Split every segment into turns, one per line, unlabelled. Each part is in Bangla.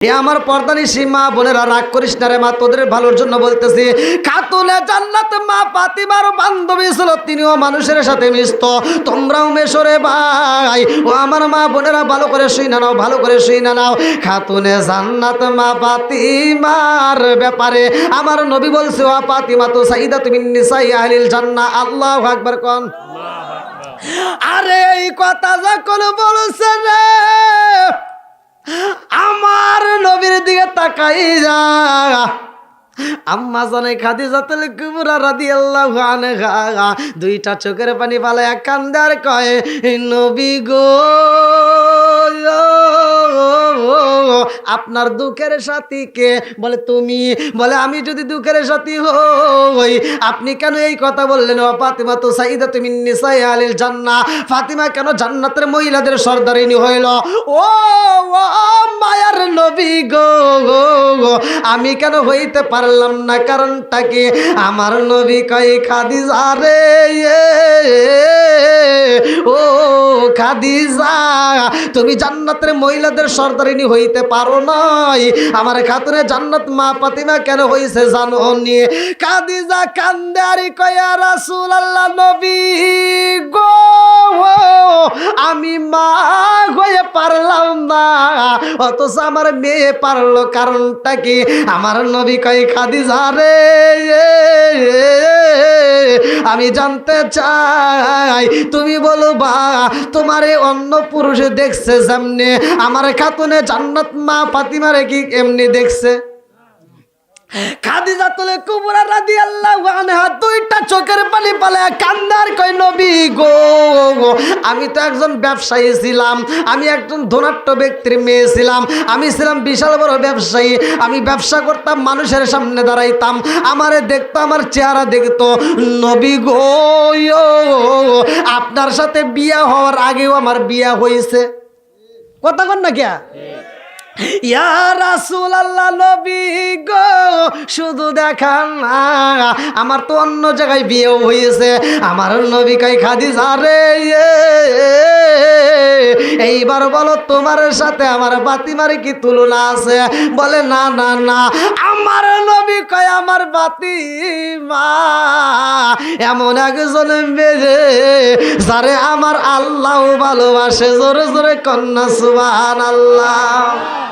আমার পর্দানিশী মা বোনেরা, রাগ করিস না রে মা, তোদের ভালোর জন্য বলতেছি। খাতুনে জান্নাত মা ফাতিমার বান্ধবী ছিল, তিনিও মানুষের সাথে মিশত, তোমরাও মেশো রে ভাই। ও আমার মা বোনেরা, ভালো করে শুই না নাও, ভালো করে শুই না নাও। খাতুনে জান্নাত মা ফাতিমার ব্যাপারে আমার নবী বলছে, ও ফাতিমা তো সাইয়্যিদাতুম মিন নিসাই আহলিল জান্নাহ। আল্লাহু আকবার কোন। আরে এই কথা যখন বলছে রে, আমার নবীর দিকে তাকাই যা। আম্মা জানে খাদিজাতুল কুবরা রাদিয়াল্লাহু আনহা দুইটা চোখের পানি ফালায়া কান্দে আর কয়, নবী গো, আপনার দুঃখের সাথী কে? বলে তুমি। বলে আমি যদি দুঃখের সাথী হই, আপনি কেন এই কথা বললেন? ও ফাতিমা তো সাইয়্যিদাতুম মিন নিসাই আহলিল জান্নাহ, ফাতিমা কেন জান্নাতের মহিলাদের সর্দারিনী হইল? ও মায়ার নবী গো, আমি কেন হইতে পারলাম না? কারণটা কি? আমার নবী কয়, খাদিজা রে, ও খাদিজা, তুমি জান্নাতের মহিলাদের সর্দারিনী হইতে পারো নাই। আমার খাতুনে জান্নাত মা ফাতিমা কেন হইছে জানো নি? খাদিজা কান্দে আর কয়, ইয়া রাসূলুল্লাহ, নবী গো, আমি মা হয়ে পারলাম না, অথচ আমার মেয়ে পারলো, কারণটা কি? আমার নবী কয়, খাদিজা রে, আমি জানতে চাই, তুমি বলো বা তোমারে অন্য পুরুষে দেখছে যেমনে, আমার খাতুনে জান্নাত মা ফাতিমারে কি এমনি দেখছে? খাদিজাতুল কুবরা রাদিয়াল্লাহু আনহা দুইটা চোখের পানি ফালায়া কান্দার কয়, নবী গো, আমি তো একজন ব্যবসায়ী ছিলাম, আমি একজন ধনাঢ্য ব্যক্তির মেয়ে ছিলাম, আমি ছিলাম বিশাল বড় ব্যবসায়ী, আমি ব্যবসা করতাম, মানুষের সামনে দাঁড়াইতাম, আমারে দেখতো, আমার চেহারা দেখতো। নবী গো, আপনার সাথে বিয়া হওয়ার আগেও আমার বিয়া হয়েছে। কথা কন না কে? ইয়া রাসূলুল্লাহ, নবী গো, শুধু দেখান না, আমার তো অন্য জায়গায় বিয়েও হয়েছে। আমার নবী কয়, খাদিজা রে, এইবার বলো তোমার সাথে আমার ফাতিমার কি তুলনা আছে? বলে না না না। আমার নবী কয়, আমার ফাতিমা এমন একজন মেয়ে যারে আমার আল্লাহ ভালোবাসে। জোরে জোরে কন্যা সুবহানাল্লাহ।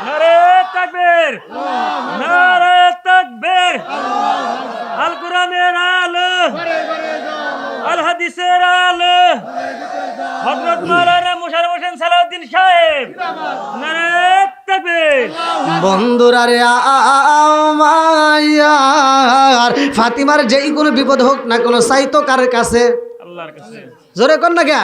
নারে তাকবীর, নারে তাকবীর। আল কোরআনের আলো, আল হাদিসের আলো, হযরত মাওলানা মুশাররফ হোসেন সালাউদ্দিন সাহেব, নারে তাকবীর।
বন্ধুরা রে, আমার ফাতিমার যেই কোনো বিপদ হোক না কোনো, চাইতো কার কাছে?
আল্লাহর কাছে।
জোরে কর না কে?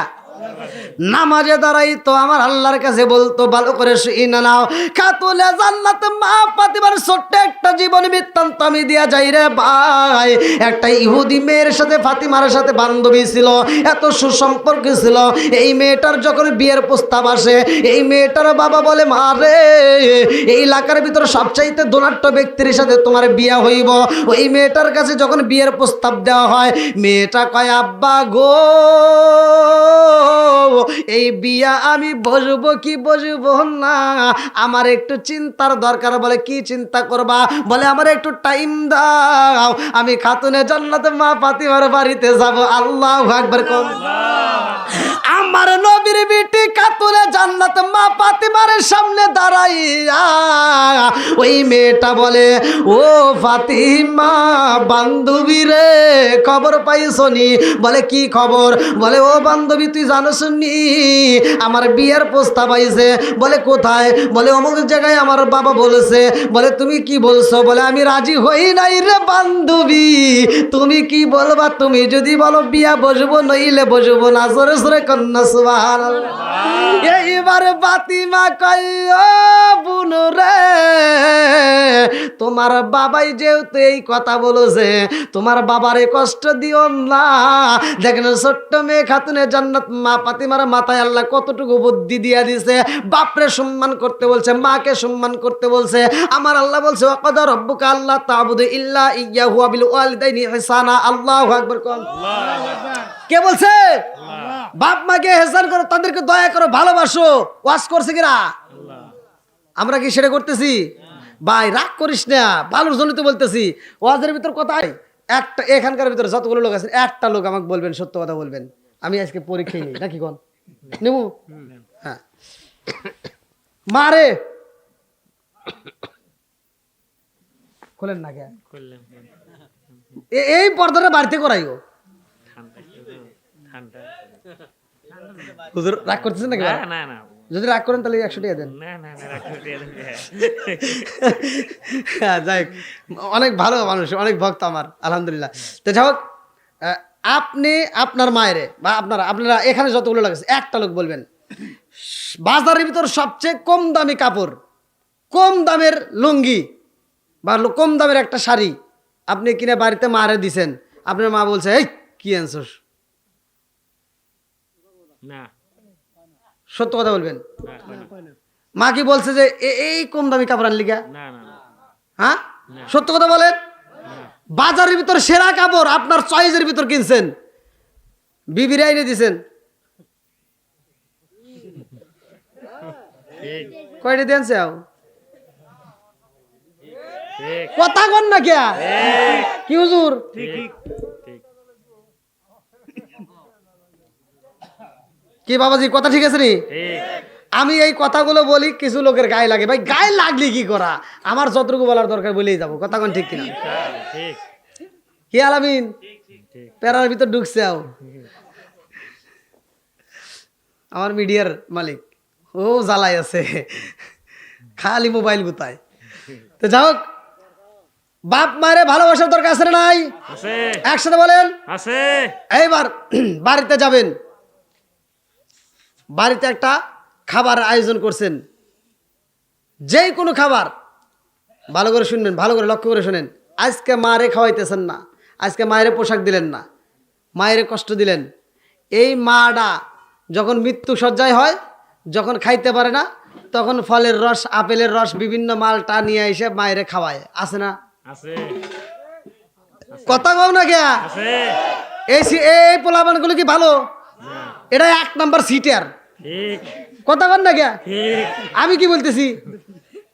নামাজে দাঁড়াই তো আমার আল্লাহর কাছে বলতো, ভালো করে শুই না নাও। খাতুনে জান্নাত মা ফাতিমার ছোট্ট একটা জীবন বৃত্তান্ত আমি দিয়া যাই রে ভাই। একটা ইহুদি মেয়ের সাথে ফাতিমার সাথে বান্ধবী ছিল, এত সুসম্পর্ক ছিল। এই মেয়েটার যখন বিয়ের প্রস্তাব আসে, এই মেয়েটার বাবা বলে, মা রে, এই এলাকার ভিতরে সবচাইতে ধনাঢ্য ব্যক্তির সাথে তোমার বিয়া হইব। ওই মেয়েটার কাছে যখন বিয়ের প্রস্তাব দেওয়া হয়, মেয়েটা কয়, আব্বা গো, এই বিয়া আমি বসবো কি বসবো না, আমার একটু চিন্তার দরকার। বলে কি চিন্তা করবা? বলে আমার একটু টাইম দাও, আমি খাতুনে জান্নাত মা ফাতিমার বাড়িতে যাব। আল্লাহু আকবার কোন। আমার নবীর বিটি খাতুনে জান্নাত মা ফাতিমার সামনে দাঁড়াইয়া ওই মেয়েটা বলে, ও ফাতিমা বান্ধবী রে, খবর পাইছনি? বলে কি খবর? বলে, ও বান্ধবী, তুই জানোস নি আমার বিয়ের প্রস্তাব আইছে? বলে কোথায়? বলে অমুক জায়গায় আমার বাবা বলেছে। বলে তুমি কি বলছো? বলে আমি রাজি হই নাই রে বান্ধবী, তুমি কি বলবা? তুমি যদি বলো বিয়া বসবো, নইলে বসবো না। জোরে জোরে কন্যা সুবহানাল্লাহ। এইবার ফাতিমা কয়, ও বুনু রে, তোমার বাবাই যেহেতু এই কথা বলেছে, তোমার বাবারে কষ্ট দিও না। দেখেন ছোট্ট মেয়ে খাতুনে জান্নাত মা ফাতিমার মাথায় আল্লাহ কতটুকু বুদ্ধি দিয়া দিছে। বাপরে সম্মান করতে বলছে, মাকে সম্মান করতে বলছে। আমার আল্লাহ বলছে, ওয়াকাদা রাব্বুকা আল্লা তা'বুদু ইল্লা ইয়্যাহু ওয়া বিল ওয়ালিদাইনি ইহসানা। আল্লাহু আকবার কোন। কে বলছে? বাপ মাকে ইহসান করো, তাদেরকে দয়া করো, ভালোবাসো। ওয়াজ করছে কিনা? আমরা কি সেটা করতেছি? ভাই রাগ করিস না, ভালোর জন্য তো বলতেছি। ওয়াজের ভিতর কথাই একটা, এখানকার ভিতরে যতগুলো লোক আছেন একটা লোক আমাকে বলবেন, সত্য কথা বলবেন, আমি আজকে পরীক্ষায় নিই নাকি কোন নেবো? হ্যাঁ মারে খোলেন না কে?
করলাম
এই পর্দাটা বাড়িতে করাইও।
ঠান্ডা ঠান্ডা
হুজুর রাগ করতেছেন নাকি?
না না না
যদি রাগ করেন তাহলে 100 টাকা দেন।
না না না রাখতে দিয়ে দেন।
হ্যাঁ, যাই হোক, অনেক ভালো মানুষ, অনেক ভক্ত আমার, আলহামদুলিল্লাহ। তো যাই হোক, আপনি আপনার মায়েরে বা আপনারা এখানে যতগুলো লাগছে একটা লোক বলবেন বাজারের ভিতর সবচেয়ে কম দামি কাপড়, কম দামের লুঙ্গি বা কম দামের একটা শাড়ি আপনি কিনে বাড়িতে মারে দিছেন, আপনার মা বলছে এই কি আনছস?
না
সত্য কথা বলবেন।
না
মা কি বলছে যে এই কম দামি কাপড় আনলি গা?
না না না
হ্যাঁ, সত্য কথা বলেন। বাজারের ভিতর সেরা কাপড় আপনার চয়েসের ভিতর কিনছেন, বিবির আইনে দিছেন,
ঠিক
কয়টা দেন চাও?
ঠিক
কথা কন না কে? কি হুজুর?
ঠিক ঠিক
কি বাবাজি কথা ঠিক আছে নি?
ঠিক
আমি এই কথাগুলো বলি, কিছু লোকের গায়ে লাগে। ভাই গায়ে লাগলি কি করা, আমার যতটুকু বলার দরকার বলেই যাবো। কথা কোন ঠিক কিনা?
ঠিক
কি আলামিন
ঠিক
প্যারার ভিতর ঢুকছে আও। আমার মিডিয়ার মালিক ও জ্বালাই আছে, খালি মোবাইল গুতায়। তো যাই হোক, বাপ মায়ের ভালোবাসার দরকার আছে না নাই?
আছে
একসাথে বলেন।
আছে
এইবার বাড়িতে যাবেন, বাড়িতে একটা খাবার আয়োজন করছেন, যেই কোনো খাবার, ভালো করে শুনবেন, ভালো করে লক্ষ্য করে শুনেন। আজকে মারে খাওয়াইতেছেন না, আজকে মায়ের পোশাক দিলেন না, মায়ের কষ্ট দিলেন। এই মাটা যখন মৃত্যু সজ্জায় হয়, যখন খাইতে পারে না, তখন ফলের রস, আপেলের রস, বিভিন্ন মালটা নিয়ে এসে মায়ের খাওয়ায়, আছে না?
আছে
কথা কও না গিয়া।
আছে
এই পোলাপানগুলো কি ভালো? এটা 1 নাম্বার সিটার।
ঠিক
কথা কন না গিয়া।
ঠিক
আমি কি বলতেছি,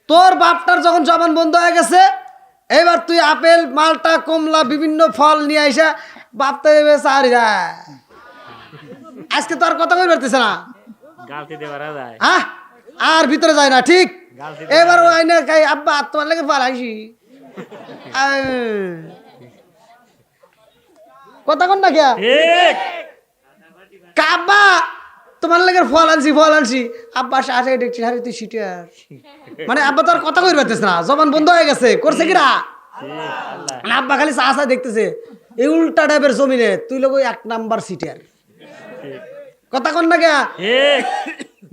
তোর বাপটার যখন জবান বন্ধ হয়ে গেছে, এবার তুই আপেল, মালটা, কমলা, বিভিন্ন ফল নিয়ে আইসা বাপটা আর যায়। আজকে তো আর কথা কই পারতেছে না,
গালতি দেওয়ারা যায়
হ্যাঁ, আর ভিতরে যায় না, ঠিক?
গালতি
এবার ও আইনে খাই, আব্বা তোমার লাগে পালাইছি। কথা কন না গিয়া।
ঠিক
কাব্বা তোমার লাগে ফল আনছি, আব্বা আসে দেখছি আরে তুই সিটার। মানে আব্বা তো আর কথা কই পারতেছে না, জবান বন্ধ হয়ে গেছে, করছে কিরা? মানে আব্বা খালি চা দেখতেছে, এই উল্টা টাইপের জমিনে তুই লোক 1 নাম্বার সিটার। কথা কন না গা।
ঠিক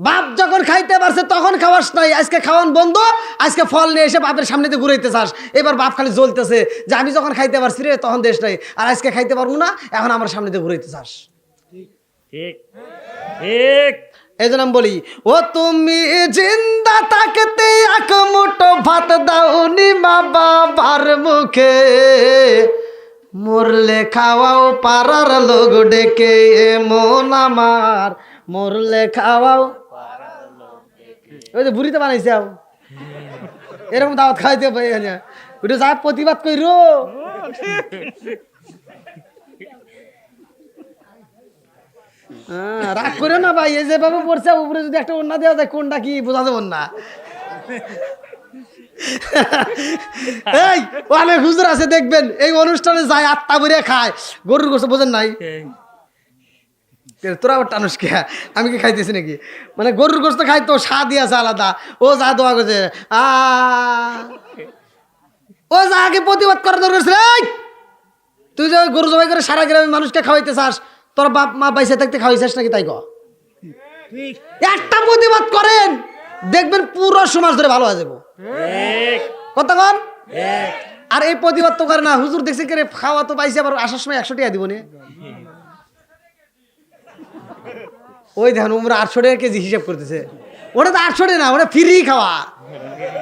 বাপ যখন খাইতে পারছে তখন খাওয়াস নাই, আজকে খাওয়ান বন্ধ, আজকে ফল নিয়ে এসে বাপের সামনে দিয়ে ঘুরাইতে চাস। এবার বাপ খালি জ্বলতেছে যে আমি যখন খাইতে পারছি রে তখন দেশ নাই, আর আজকে খাইতে পারবো না, এখন আমার সামনে দিয়ে ঘুরাইতে চাস।
ঠিক ঠিক
এই জন্য আমি বলি, ও তুমি জিন্দা থাকতে 1 মুঠো ভাত দাওনি মা বাবার মুখে, মরলে খাওয়াও পাড়ার লোক ডেকে, মন আমার মরলে খাওয়াও। ওই যে বুড়িতে বানাইছে এরকম দাওয়াত খাইতে পাই, ওটা যা প্রতিবাদ কইরো। রাগ করে না ভাই, এই যেভাবে পড়ছে উপরে যদি একটা ওন্না দেওয়া যায়, কোনটা কি বোঝা যাবে না। এই অনেক হুজুর আছে দেখবেন এই অনুষ্ঠানে যায় আত্মা ভরে খায়, গরুর গোশত বোঝেন নাই? তোরা আবার টানুস কে, আমি কি খাইতেছি নাকি? মানে গরুর গোশত খাই তো স্বাদ আছে আলাদা, ও যা দোয়া করছে, ও যা আগে প্রতিবাদ করার দরকার ছিল। তুই যে গরু জবাই করে সারা গ্রামের মানুষকে খাওয়াইতে চাস, তোর বাপ মা বাইসে থাকতে খাওয়াইছিস নাকি? তাই কর, একটা প্রতিবাদ করেন, দেখবেন পুরো সমাজ ধরে ভালো হয়ে যাবো। কথা কন। আর এই প্রতিবাদ তো করে না, হুজুর দেখছি কে খাওয়া তো পাইছে, আবার আসার সময় 100 টাকা দিব নে। ওই দেখেন উমরা 800 টাকা কেজি হিসাব করতেছে, ওটা তো 800 টাকা না, ওটা ফ্রি খাওয়া।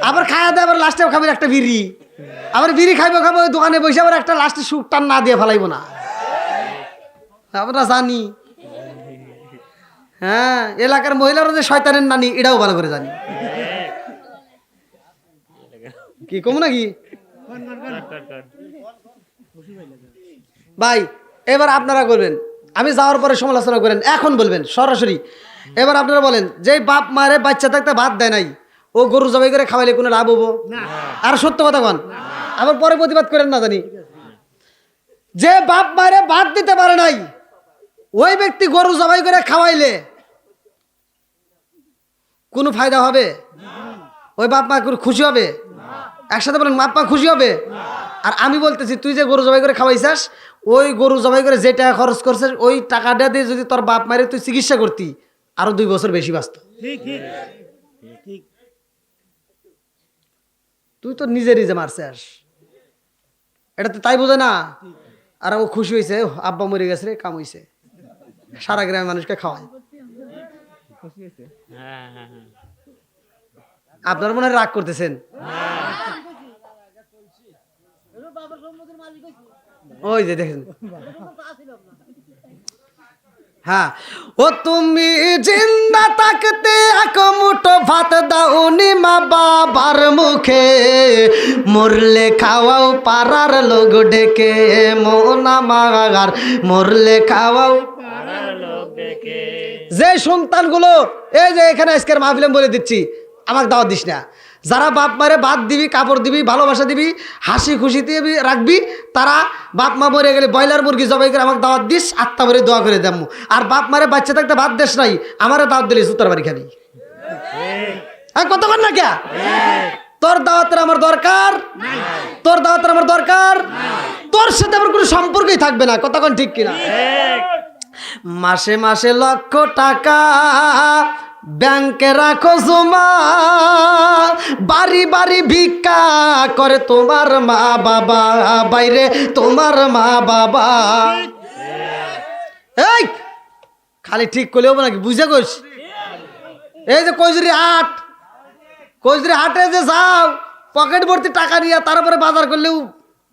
আবার খাওয়া দেয়, আবার লাস্টে খাবেন একটা বিড়ি, আবার বিড়ি খাইবো ওই দোকানে বসে, আবার একটা লাস্টে সুখ টান না দিয়ে ফেলাইবো না। আমরা জানি, হ্যাঁ, এলাকার মহিলারা যে শয়তানের নানি এটাও ভালো করে জানি। কি কম নাকি
কর, কর।
ভাই? এবার আপনারা করবেন, আমি যাওয়ার পরে সমালোচনা করেন, এখন বলবেন সরাসরি। এবার আপনারা বলেন, যে বাপ মারে বাচ্চা থাকতে ভাত দেয় নাই, ও গরু জবাই করে খাওয়াইলে কোনো লাভ হবো? আর সত্য কথা কন, আবার পরে প্রতিবাদ করেন না জানি। যে বাপ মারে ভাত দিতে পারে নাই, ওই ব্যক্তি গরু জবাই করে খাওয়াইলে কোনো ফায়দা হবে? ওই বাপ মা কোনো খুশি হবে? একসাথে বলেন, বাপ মা খুশি হবে? আর আমি বলতেছি, তুই যে গরু জবাই করে খাওয়াইছাস, ওই গরু জবাই করে যে টাকা খরচ করছিস, ওই টাকাটা দিয়ে যদি তোর বাপ মায়ের তুই চিকিৎসা করতি, আরো 2 বছর বেশি বাঁচত। তুই তো নিজে নিজে মারছিস, এটা তো তাই বোঝে না। আর ও খুশি হয়েছে, আব্বা মরে গেছে রে, কাম হয়েছে, সারা গ্রামের মানুষকে খাওয়ায়।
হ্যাঁ, হ্যাঁ, হ্যাঁ।
আপনারা মনে হয় রাগ করতেছেন। ওই যে দেখেন, হ্যাঁ, ও তুমি জিন্দা থাকতে এক মুঠো ভাত দাওনি মা বাবার মুখে, মরলে খাওয়াও পাড়ার লোক ডেকে, মন আমার মরলে খাওয়াও।
পাড়ার লোক ডেকে।
যে সন্তানগুলো, এই যে এখানে আজকের মাহফিলে বলে দিচ্ছি, আমাকে দাওয়াত দিস না। যারা বাপ মারে ভাত দিবি, কাপড় দিবি, ভালোবাসা দিবি, হাসি খুশি দিয়ে রাখবি, তারা বাপ মা মরে গেলে ব্রয়লার মুরগি জবাই করে আমাকে দাওয়াত দিস, আত্মা ভরে দোয়া করে দেব। আর বাপ মারে বাচ্চা থাকতে ভাত দেশ নাই, আমারে দাওয়াত দিলি সুতার বাড়ি খাবি। হ্যাঁ, কত কর না কে? তোর দাওয়াতের আমার দরকার, তোর দাওয়াতের আমার দরকার, তোর সাথে আমার কোনো সম্পর্কই থাকবে না। কতক্ষণ ঠিক কিনা? মাসে মাসে লক্ষ টাকা ব্যাংকে রাখো জমা, বাড়ি বাড়ি ভিক্ষা করে তোমার মা বাবা, বাইরে তোমার মা বাবা। এই খালি ঠিক করলে হবে নাকি? বুঝে গেছ? এই যে কৈজুরি হাট, কৈজুরি হাটে যে যাও, পকেট ভর্তি টাকা নিয়ে তারপরে বাজার করলেও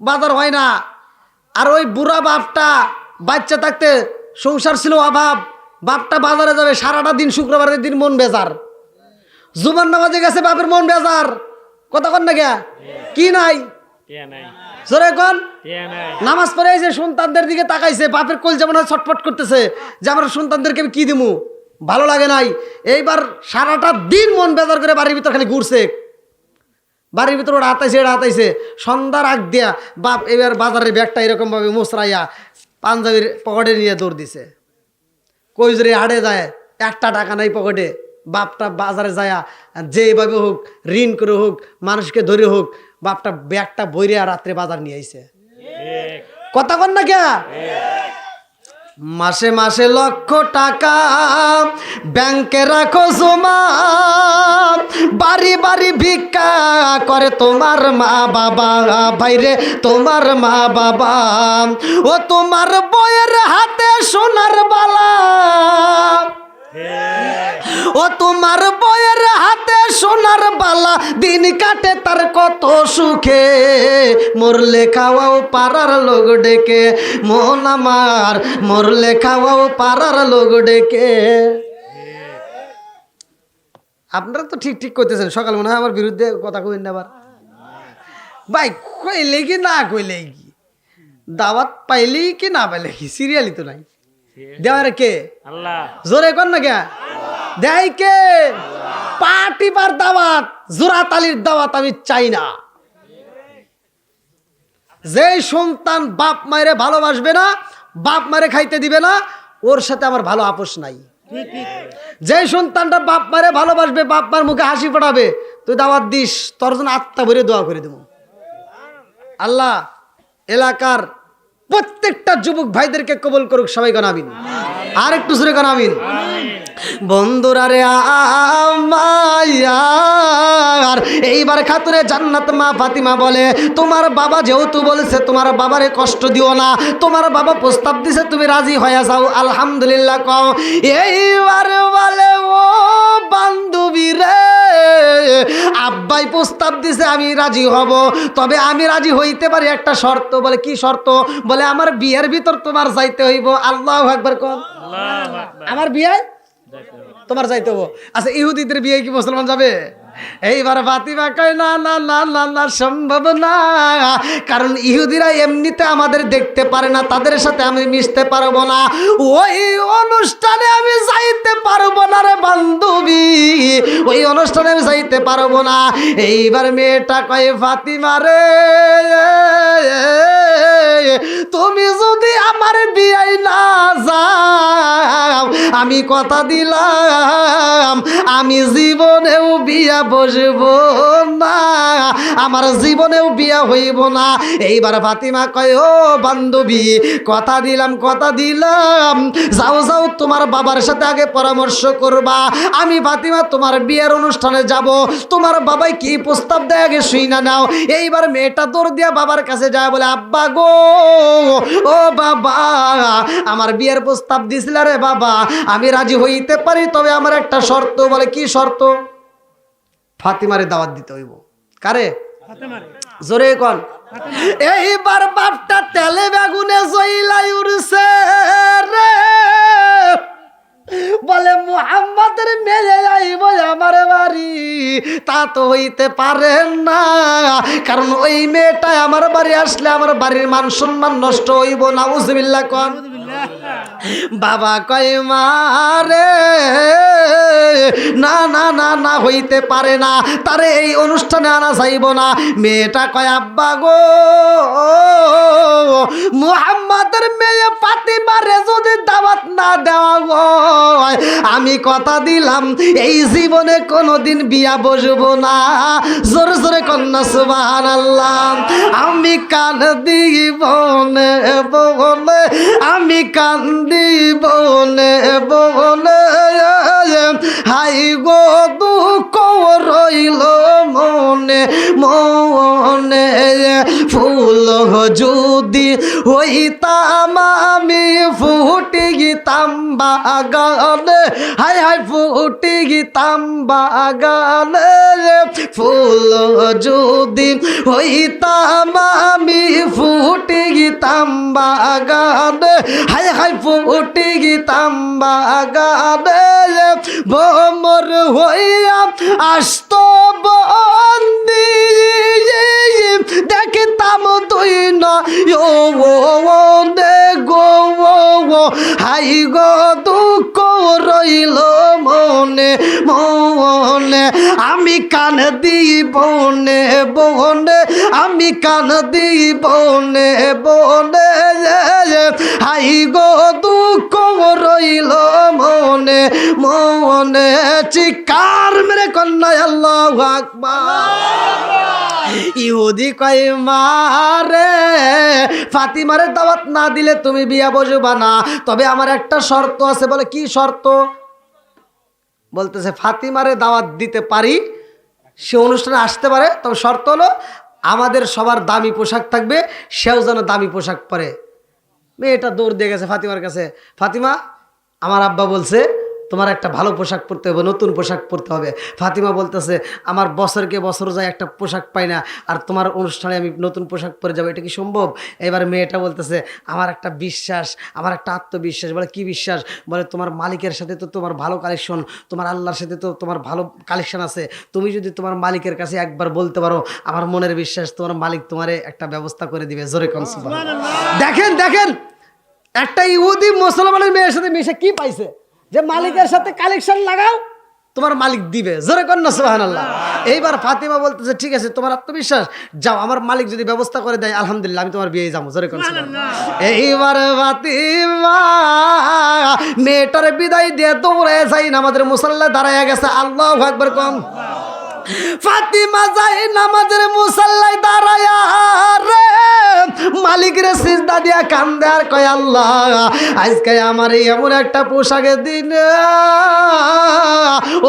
বাজার হয় না। আর ওই বুড়া বাপটা বাচ্চা থাকতে সংসার ছিল অভাব, বাপটা বাজারে যাবে, সারাটা দিন শুক্রবারের দিন মন বেজার, জুমার নামাজে গেছে বাপের মন বেজার। কথা কন না গিয়া? কি নাই?
টিয়া নাই,
জোরে কন।
টিয়া নাই।
নামাজ পড়ে এই যে সন্তানদের দিকে তাকাইছে, বাপের কোল যেমন ছটফট করতেছে যে আমার সন্তানদেরকে আমি কি দিমু, ভালো লাগে নাই। এইবার সারাটা দিন মন বেজার করে বাড়ির ভিতর খালি ঘুরছে, বাড়ির ভিতর ওরা হাতাইছে, এটা হাতাইছে, সন্ধ্যার আগ দিয়া বাপ এবার বাজারের ব্যাগটা এরকম ভাবে মোসরাইয়া পাঞ্জাবির পকেটে নিয়ে দৌড় দিছে। কৈজুরি হাটে যায়, একটা টাকা নাই পকেটে, বাপটা বাজারে যায় যেভাবে হোক, ঋণ করে হোক, মানুষকে ধরে হোক, বাপটা ব্যাগটা বইরিয়া রাত্রে বাজার নিয়ে আইছে। কথা কন না কে? মাসে মাসে লক্ষ টাকা ব্যাংকে রাখো জমা, বাড়ি বাড়ি ভিক্ষা করে তোমার মা বাবা, বাইরে তোমার মা বাবা। ও তোমার বইয়ের হাতে সোনার বালা, ও তোমার বইয়ের হাতে সোনার বালা, দিন কাটে তার কত সুখে, মরলে খাওয়াও পাড়ার লোক ডেকে, মন আমার মরলে খাওয়াও পাড়ার লোক ডেকে। আপনারা তো ঠিক ঠিক করতেছেন, সকাল মনে হয় আমার বিরুদ্ধে কথা কইন না আবার। ভাই কইলে কি না কইলে কি, দাওয়াত পাইলেই কি না পাইলে কি, সিরিয়ালই তো নাই। দেওয়ার কে?
আল্লাহ।
জোরে কর না কে? দেয় কে? পার্টি বার দাওয়াত, জোড়া তালির দাওয়াত আমি চাই না। যেই সন্তান বাপ মায়েরে ভালোবাসবে না, বাপ মায়েরে খাইতে দিবে না, ওর সাথে আমার ভালো আপোষ নাই। যেই সন্তানটা বাপ মায়েরে ভালোবাসবে, বাপ মার মুখে হাসি ফোটাবে, তুই দাওয়াত দিস, তোর জন্য আত্মা ভরে দোয়া করে দেবো। আল্লাহ এলাকার প্রত্যেকটা যুবক ভাইদেরকে কবুল করুক, সবাই গানাবিন, আর একটু জোরে গানাবিন। বন্ধুরা রে আমার, এইবার খাতুনে জান্নাত মা ফাতিমা বলে, তোমার বাবা যেহেতু বলেছে তোমার বাবারে কষ্ট দিও না, তোমার বাবা প্রস্তাব দিছে, তুমি রাজি হয়ে যাও, আলহামদুলিল্লাহ কও। এইবার বলে, ও বান্ধবী রে, আব্বাই প্রস্তাব দিছে, আমি রাজি হব, তবে আমি রাজি হইতে পারি একটা শর্ত। বলে কি শর্ত? বলে আমার বিয়ের ভিতর তোমার যাইতে হইব। আল্লাহু আকবার কোন।
আল্লাহু আকবার।
আমার বিয়ে তোমার যাইতে হবো। আচ্ছা, ইহুদিদের বিয়ে কি মুসলমান যাবে? এইবার ফাতিমা কয় না না না না না সম্ভব না, কারণ ইহুদিরা এমনিতে আমাদের দেখতে পারে না, তাদের সাথে আমি মিশতে পারবো না, ওই অনুষ্ঠানে আমি যাইতে পারবো না রে বান্ধবী, ওই অনুষ্ঠানে আমি যাইতে পারবো না। এইবার মেয়েটা কয় ফাতিমা রে, তুমি যদি আমার বিয়াই না যাও, আমি কথা দিলাম আমি জীবনেও বিয়া বসবো না, আমার জীবনেও বিয়া হইব না। এইবার ফাতিমা কয় ও বান্ধবী, কথা দিলাম কথা দিলাম, যাও যাও তোমার বাবার সাথে আগে পরামর্শ করবা, আমি ফাতিমা তোমার বিয়ের অনুষ্ঠানে যাব, তোমার বাবাই কি প্রস্তাব দেয় আগে শুই না নাও। এইবার মেয়েটা দৌড় দিয়া বাবার কাছে যায়, বলে আব্বা গো, ও বাবা, আমার বিয়ের প্রস্তাব দিছিল রে বাবা, আমি রাজি হইতে পারি, তবে আমার একটা শর্ত। বলে কি শর্ত? ফাতিমারে দাওয়াত দিতে হইব। কারে? জোরে কোন। এইবার বাপটা তেলে বেগুনে জইলাই উড়ছে রে, বলে মুহাম্মাদের মেয়ে আইব আমার বাড়ি, তা তো হইতে পারে না, কারণ ওই মেয়েটা আমার বাড়ি আসলে আমার বাড়ির মান সম্মান নষ্ট হইব। নাউজুবিল্লাহ কোন। বাবা কয় মা রে, না না না না হইতে পারে না, তারে এই অনুষ্ঠানে আনা যাইব না। মেয়েটা কয় আব্বা গো, মুহাম্মাদের মেয়ে ফাতিমারে যদি দাওয়াত না দেওয়া হয়, আমি কথা দিলাম এই জীবনে কোনোদিন বিয়া বসবো না। জোরে জোরে কন্যা সুবহানাল্লাহ। আমি কান দিব নে বলে, আমি কান দিব নে বলে, হাই গো দুঃখ রইল মনে মনে, ফুল যদি হইতাম আমি ফুটে গিতাম বাগানে, হাই হাই ফুটে গিতাম বাগানে, ফুল যদি হইতাম আমি ফুটে গিতাম বাগানে, হাই হাই ফুটে গিতাম বাগানে, ভ্রমর হইয়া আসত বন্দি, দেখতাম তুই না গো, হাই গো দুঃখ রইল মনে মনে, আমি কান দিব নে বনে, আমি কান দিব নে বনে, হাই গো দুঃখ রইল মনে মনে। চিৎকার মেরে কন্যা আল্লাহু আকবার। ইহুদি কয় মারে, ফাতিমারে দাওয়াত না দিলে তুমি বিয়া বসবা না, তবে আমার একটা শর্ত আছে। বলে কি শর্ত? বলতেছে ফাতিমারে দাওয়াত দিতে পারি, সে অনুষ্ঠানে আসতে পারে, তবে শর্ত হলো আমাদের সবার দামি পোশাক থাকবে, সেও যেন দামি পোশাক পরে। মেয়েটা দৌড় দিয়ে গেছে ফাতিমার কাছে, ফাতিমা আমার আব্বা বলছে তোমার একটা ভালো পোশাক পরতে হবে, নতুন পোশাক পরতে হবে। ফাতিমা বলতেছে আমার বছরকে বছর যায় একটা পোশাক পাই না, আর তোমার অনুষ্ঠানে আমি নতুন পোশাক পরে যাবো, এটা কি সম্ভব? এবার মেয়েটা বলতেছে আমার একটা বিশ্বাস, আমার একটা আত্মবিশ্বাস। বলে কি বিশ্বাস? বলে তোমার মালিকের সাথে তো তোমার ভালো কালেকশন, তোমার আল্লাহর সাথে তো তোমার ভালো কালেকশন আছে, তুমি যদি তোমার মালিকের কাছে একবার বলতে পারো, আমার মনের বিশ্বাস তোমার মালিক তোমারে একটা ব্যবস্থা করে দিবে। জোরে কোন সুবহানাল্লাহ। দেখেন দেখেন, একটা ইহুদি মুসলমানের মেয়ের সাথে মিশে কি পাইছে? যে মালিকের সাথে কালেকশন লাগাও, তোমার মালিক দিবে। জোরে কর না সুবহানাল্লাহ। এইবার ফাতিমা বলতেছে ঠিক আছে, তোমার আত্মবিশ্বাস, যাও, আমার মালিক যদি ব্যবস্থা করে দেয় আলহামদুলিল্লাহ, আমি তোমার বিয়ে যাবো। জোরে কর সুবহানাল্লাহ। এইবার ফাতিমা মেয়েটার বিদায় দিয়ে দৌড়ে যাই নামাজের মুসাল্লায় দাঁড়ায় গেছে। আল্লাহু আকবার কম। ফাতিমা যাই নামাজের মুসাল্লায় দাঁড়ায়া রে মালিক রে সিজদা দিয়া কান্দে আর কয় আল্লাহ, আজকে আমার এমন একটা পোশাকের দিন,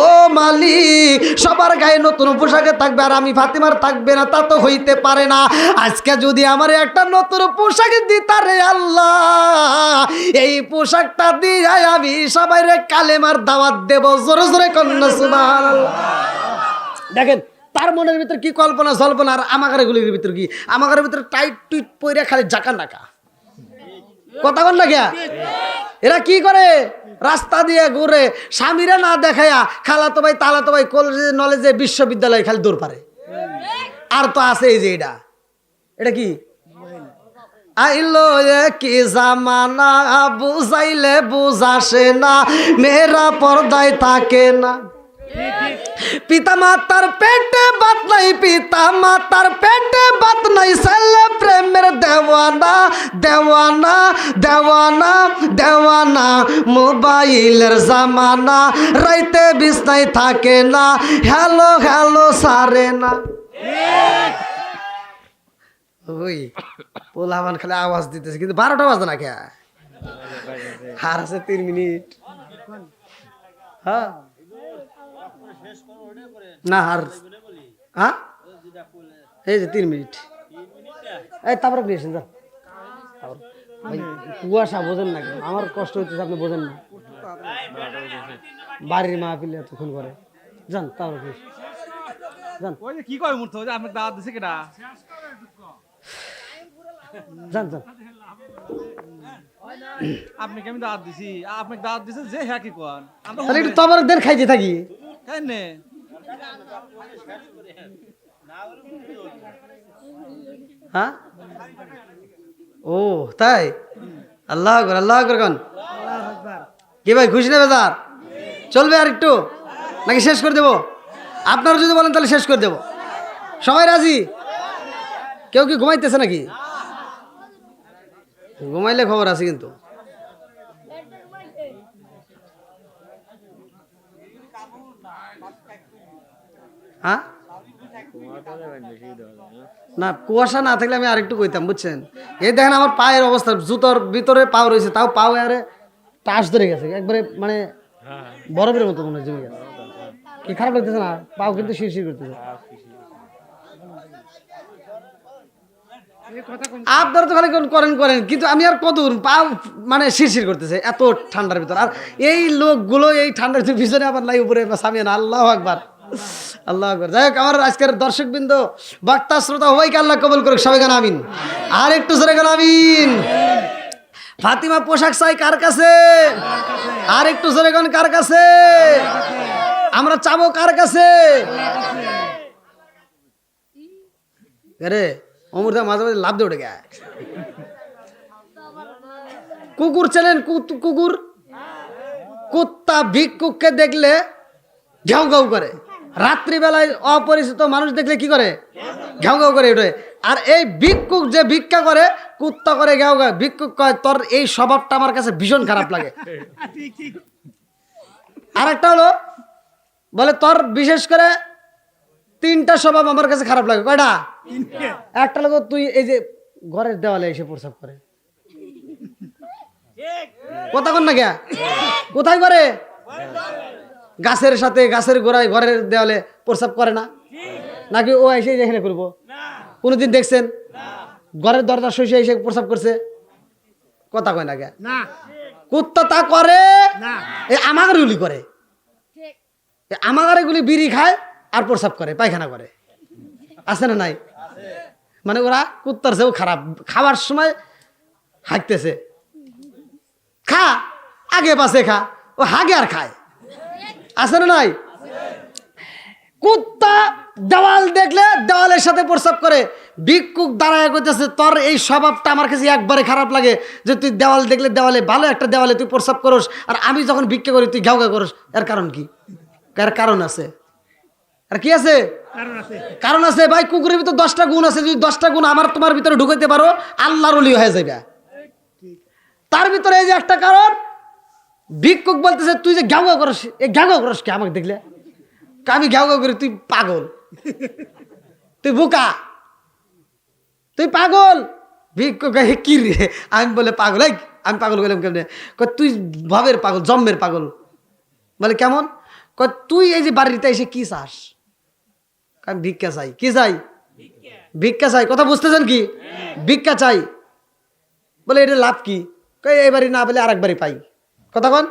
ও মালিক, সবার গায়ে নতুন পোশাকে থাকবে আর আমি ফাতিমার থাকবে না, তা তো হইতে পারে না। আজকে যদি আমার একটা নতুন পোশাক দিতা রে আল্লাহ, এই পোশাকটা দিয়ে আমি সবাইরে কালেমার দাওয়াত দেব। জোরে জোরে কন্যা সুবহানাল্লাহ। দেখেন তার মনের ভিতরে কি কল্পনা জল্পনা, আর আমাগারেগুলির ভিতরে কি, আমাগারের ভিতরে টাইট টুইট পইরা খালি জাকা নাকা। কথা বল না কে? এরা কি করে? রাস্তা দিয়ে ঘুরে, স্বামীরা না দেখায়া খালাতো ভাই তালাতো ভাই কলেজে নলেজে বিশ্ববিদ্যালয়ে খালি দৌড় পারে। আর তো আছে এই যে এটা কি আইলো কি জামানা, বুঝাইলে বুঝাসে না, মেয়েরা পর্দায় থাকে না। পিতা মাতার পেটে বাত নাই, পিতা মাতার পেটে বাত নাই, ছেলে প্রেমের দেওয়ানা দেওয়ানা দেওয়ানা দেওয়ানা। মোবাইলের জামানা, রাইতে বিছনায় থাকে না, হ্যালো হ্যালো সারে না। ওই পোলামান খালি আওয়াজ দিতেছে, কিন্তু 12টা বাজে না কে? আর আছে 3 মিনিট। হ্যাঁ না আর হ্যাঁ এই যে 3 মিনিট। এই তারপরে আপনি এসেন যান। ভাই কুয়াশা বোঝেন না কেন? আমার কষ্ট হচ্ছে, আপনি বোঝেন না। বাড়ির মাহফিলে এতক্ষণ করে যান, তারপরে যান।
ওই যে কি কয় মুহূর্ত যে আপনাকে দাওয়াত দিছে কেডা?
যান যান।
আপনি কি আমি দাওয়াত দিছি? আপনাকে দাওয়াত দিছে যে হ্যাঁ কি কোন? আমরা
তাহলে একটু তবর দের খাইতে থাকি।
কেন নে?
হ্যাঁ ও তাই? আল্লাহ আকবার, আল্লাহ আকবার কোন? কি ভাই খুশি না বেজার? চলবে আর একটু নাকি শেষ করে দেবো? আপনারা যদি বলেন তাহলে শেষ করে দেবো। সবাই রাজি? কেউ কি ঘুমাইতেছে নাকি? ঘুমাইলে খবর আছে কিন্তু। হ্যাঁ না, কুয়াশা না থাকলে আমি আরেকটু কইতাম, বুঝছেন? এই দেখেন আমার পায়ের অবস্থা, জুতোর ভিতরে পাও রয়েছে, তাও পাও আরে টাচ ধরে গেছে একবারে, মানে বরফের মতো মনে হয় জমে গেছে। কি খারাপ লাগতেছে না? পাও কিন্তু শিরশির করতেছে। আপনারা তো খালি করেন করেন, কিন্তু আমি আর কত পাও মানে শিরশির করতেছে এত ঠান্ডার ভিতর। আর এই লোকগুলো এই ঠান্ডার পিছনে আবার লাই উপরে সামিয়ান। আল্লাহ আকবার, আল্লাহ আকবার। যাই হোক, আমার আজকের দর্শকবৃন্দ, বক্তা শ্রোতা সবাইকে আল্লাহ কবুল করুক। সবাই গান আমিন। আর একটু জোরে গান আমিন। ফাতিমা পোশাক চাই কার কাছে? আর একটু জোরে গান কার কাছে? আমরা চাবো কার কাছে? আরে অমর দা মাঝে মাঝে লাভ দিয়ে উঠে গে। কুকুর চেনেন? কুকুর, কুত্তা ভিক্ষুককে দেখলে ঘেউ ঘেউ করে। রাত্রিবেলায় অপরিচিত মানুষ দেখলে কি করে? ঘেউ ঘেউ করে ওঠে। আর এই ভিক্ষুক যে ভিক্ষা করে, কুত্তা করে ঘেউ ঘেউ। ভিক্ষুক কয় তোর এই স্বভাবটা আমার কাছে ভীষণ খারাপ লাগে। আর একটা হলো বলে তোর বিশেষ করে 3টা স্বভাব আমার কাছে খারাপ লাগে। কয়টা? একটা লোক তুই এই যে ঘরের দেওয়ালে এসে প্রস্রাব করে। কথা কন না কে? কোথায় করে? গাছের সাথে, গাছের গোড়ায় ঘরের দেওয়ালে প্রস্রাব করে না নাকি? ও এসে এখানে করবো? কোনোদিন দেখছেন ঘরের দরজা সইসে এসে প্রস্রাব করছে? কথা কয় না কে? কুত্তা তা করে। আমাদের গুলি করে, আমাদের গুলি বিড়ি খায় আর প্রস্রাব করে, পায়খানা করে। আছে না নাই? মানে ওরা কুত্তার চেয়েও খারাপ। খাওয়ার সময় হাঁকতেছে, খা আগে পাশে খা, ও হাগে আর খায়। আছে না নাই? কুত্তা দেওয়াল দেখলে দেওয়ালের সাথে প্রস্রাব করে। ভিক্ষুক দাঁড়ায় করতেছে তোর এই স্বভাবটা আমার কাছে একবারে খারাপ লাগে, যে তুই দেওয়াল দেখলে দেওয়ালে, ভালো একটা দেওয়ালে তুই প্রস্রাব করস, আর আমি যখন ভিক্ষা করি তুই ঘাউ ঘাউ করস। এর কারণ কি? এর কারণ আছে। আর কি আছে? কারণ আছে ভাই। কুকুরের ভিতর 10টা গুণ আছে। যদি 10টা গুণ আমার তোমার ভিতরে ঢুকাইতে পারো, আল্লাহর ওলি হয়ে যাবে। তার ভিতরে এই যে একটা কারণ, ভিক্ষুক বলতেছে তুই যে ঘাউ ঘাউ করস, এই ঘাউ ঘাউ করস কে আমাকে দেখলে? আমি ঘাউ ঘাউ করি, তুই পাগল, তুই বোকা, তুই পাগল। ভিক্ষুক কি রে? আমি বলে পাগল? আমি পাগল বললাম কেমনে? তুই ভাবের পাগল, জন্মের পাগল। বলে কেমন? তুই এই যে বাড়িতে এসে কি চাস? আমি ভিক্ষা চাই। কি চাই? ভিক্ষা চাই। কথা বুঝতেছেন কি? ভিক্ষা চাই। বলে এটা লাভ কি? এই বাড়ি না বলে আরেক বাড়ি পাই। কথা কন।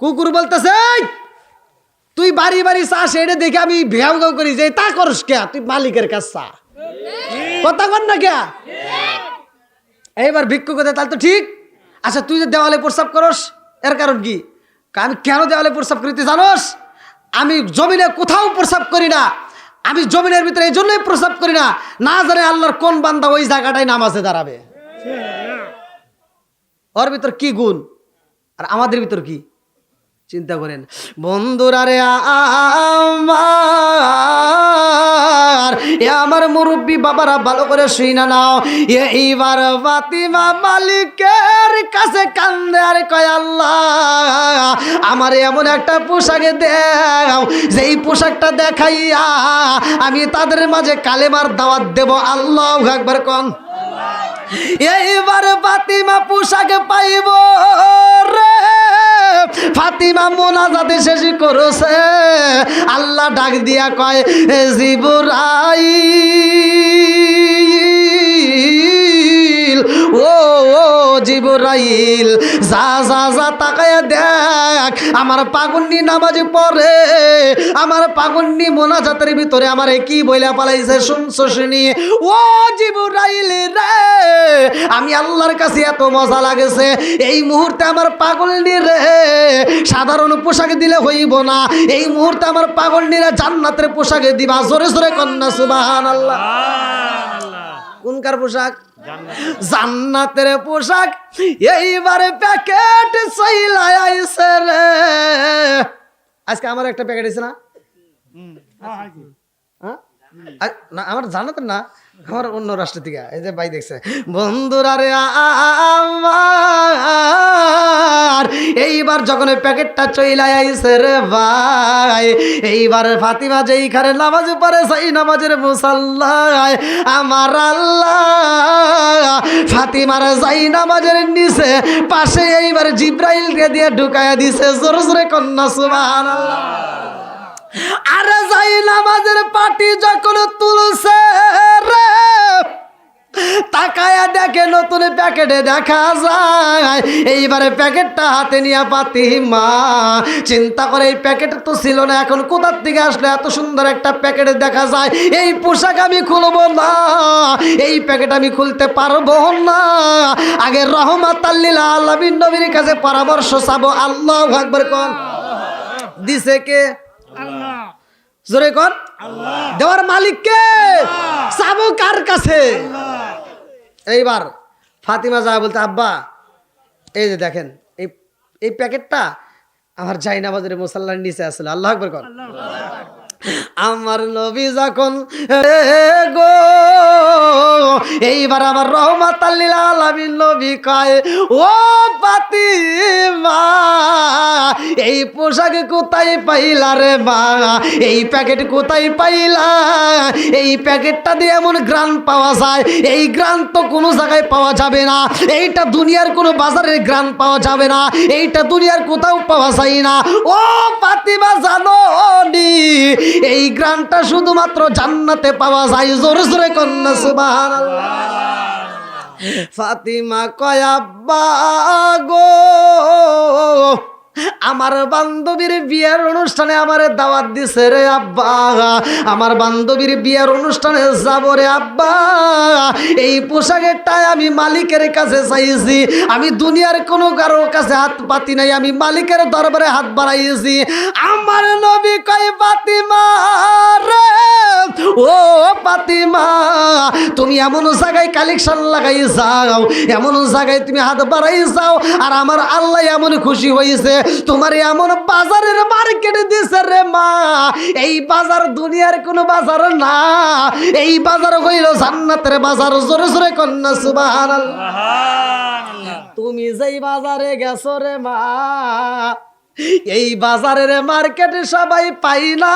কুকুর বলতেছে তুই বাড়ি বাড়ি চাস, এটা দেখে আমি ঘেউ ঘেউ করি যে তা করস কে? তুই মালিকের কাছে চা। কথা কন না কে? এইবার ভিক্ষুক তাহলে তো ঠিক। আচ্ছা তুই যে দেওয়ালে প্রস্রাব করস এর কারণ কি? আমি কেন দেওয়ালে প্রস্রাব করিতে জানোস? আমি জমিনে কোথাও প্রস্রাব করি না, আমি জমিনের ভিতরে এই জন্যই প্রস্রাব করি না, না জানে আল্লাহর কোন বান্দা ওই জায়গাটায় নামাজে দাঁড়াবে। ওর ভিতর কি গুণ আর আমাদের ভিতর কি? চিন্তা করেন বন্ধুরা রে আমার মুরব্বী বাবারা ভালো করে শুইনা নাও। এইবার ফাতিমা মালিকের কাছে কান্দে আর কয় আল্লাহ আমার এমন একটা পোশাকে দাও যেই পোশাকটা দেখাইয়া আমি তাদের মাঝে কালেমার দাওয়াত দেব। আল্লাহু আকবার কোন। এইবার ফাতিমা পোশাকে পাইব রে। ফাতিমা মোনাজাতে শেষ করেছে, আল্লাহ ডাক দিয়া কয় জিবরাইল, ও জিবরাইল যা যা যা তাকায়া দেখ আমার পাগন্নি নামাজ পড়ে, আমার পাগন্নি মোনাজাতের ভিতরে আমার কি বইলা পালাইছে শুনছো শুনি। ও জিবরাইল রে আমি আল্লাহর কাছে এত মজা লাগেছে, এই মুহূর্তে আমার পাগলনি রে সাধারণ পোশাকে দিলে হইব না, এই মুহূর্তে আমার পাগলনিরা জান্নাতের পোশাকে দিবা। জোরে জোরে কন্যা সুবহানাল্লাহ। কোনকার পোশাক? জান্নাতের পোশাক। এইবারে প্যাকেট চইলা আইছে রে। আজকে আমার একটা প্যাকেট আছে না, না আমার জান্নাতের না, আমার অন্য রাষ্ট্র থেকে। এই যে ভাই দেখছে বন্ধুরা রে আমার এইবার যখন ওই প্যাকেটটা চইলা আইছে রে ভাই, এইবার ফাতিমা যেইখানে নামাজ পড়ে সেই নামাজের মুসাল্লায় আমার আল্লাহ ফাতিমার যাই নামাজের নিচে পাশে এইবার জিব্রাইলকে দিয়ে ঢুকায়া দিছে। জোরে জোরে কন্যা সুবহানাল্লাহ। আরে যাই নামাজের পাটি যখন তুলছে রে তাকায়া দেখে নতুন প্যাকেটে দেখা যায়। এইবারে প্যাকেটটা হাতে নিয়ে ফাতিমা চিন্তা করে এই প্যাকেট তো ছিল না, এখন কোথার থেকে আসলে এত সুন্দর একটা প্যাকেটে দেখা যায়। এই পোশাক আমি খুলবো না, এই প্যাকেট আমি খুলতে পারবো না, আগে রহমাতাল লিল আলামিন নবীর কাছে পরামর্শ চাবো। আল্লাহু আকবার কোন। দিছে কে? আল্লাহ। জোরে কোন। আল্লাহ। দেওয়ার মালিক কে? চাবো কার কাছে? এইবার ফাতিমা যা বলতে আব্বা এই যে দেখেন এই প্যাকেটটা আমার জাইনামাজের মুসাল্লার নিচে আসলে। আল্লাহু আকবার কোন। আমার নবী যখন গো এইবার আমার রহমাতাল লিল আলামিন নবী কয় ও ফাতিমা এই পোশাক কোথায় পাইলা রে মা, এই প্যাকেট কোথায় পাইলা? এই প্যাকেটটা দিয়ে এমন গ্রান পাওয়া যায়, এই গ্রান তো কোনো জায়গায় পাওয়া যাবে না, এইটা দুনিয়ার কোনো বাজারে গ্রান পাওয়া যাবে না, এইটা দুনিয়ার কোথাও পাওয়া যায় না। ও ফাতিমা জানো নি এই গ্রানটা শুধুমাত্র জান্নাতে পাওয়া যায়। জোরে জোরে কন্যা সুবহানাল্লাহ। ফাতিমা কয় আব্বা গো আমার বান্ধবীর বিয়ের অনুষ্ঠানে আমার দাওয়াত দিছে রে আব্বা, আমার বান্ধবীর বিয়ের অনুষ্ঠানে যাব রে আব্বা। এই পোশাকেরটাই আমি মালিকের কাছে চাইছি, আমি দুনিয়ার কোনো কারোর কাছে হাত পাতি নাই, আমি মালিকের দরবারে হাত বাড়াইছি। আমার নবী কয় ফাতিমা রে ও ফাতিমা তুমি এমন জায়গায় কালেকশন লাগাই যাও, এমন জায়গায় তুমি হাত বাড়াই যাও, আর আমার আল্লাহ এমন খুশি হয়েছে তোমার এমন বাজারের মার্কেটে দিছে রে মা। এই বাজার দুনিয়ার কোনো বাজার না, এই বাজার হইল জান্নাতের বাজার। জোরে জোরে কন্যা সুবহানাল্লাহ। তুমি যেই বাজারে গেছো রে মা এই বাজারের মার্কেটে সবাই পাই না,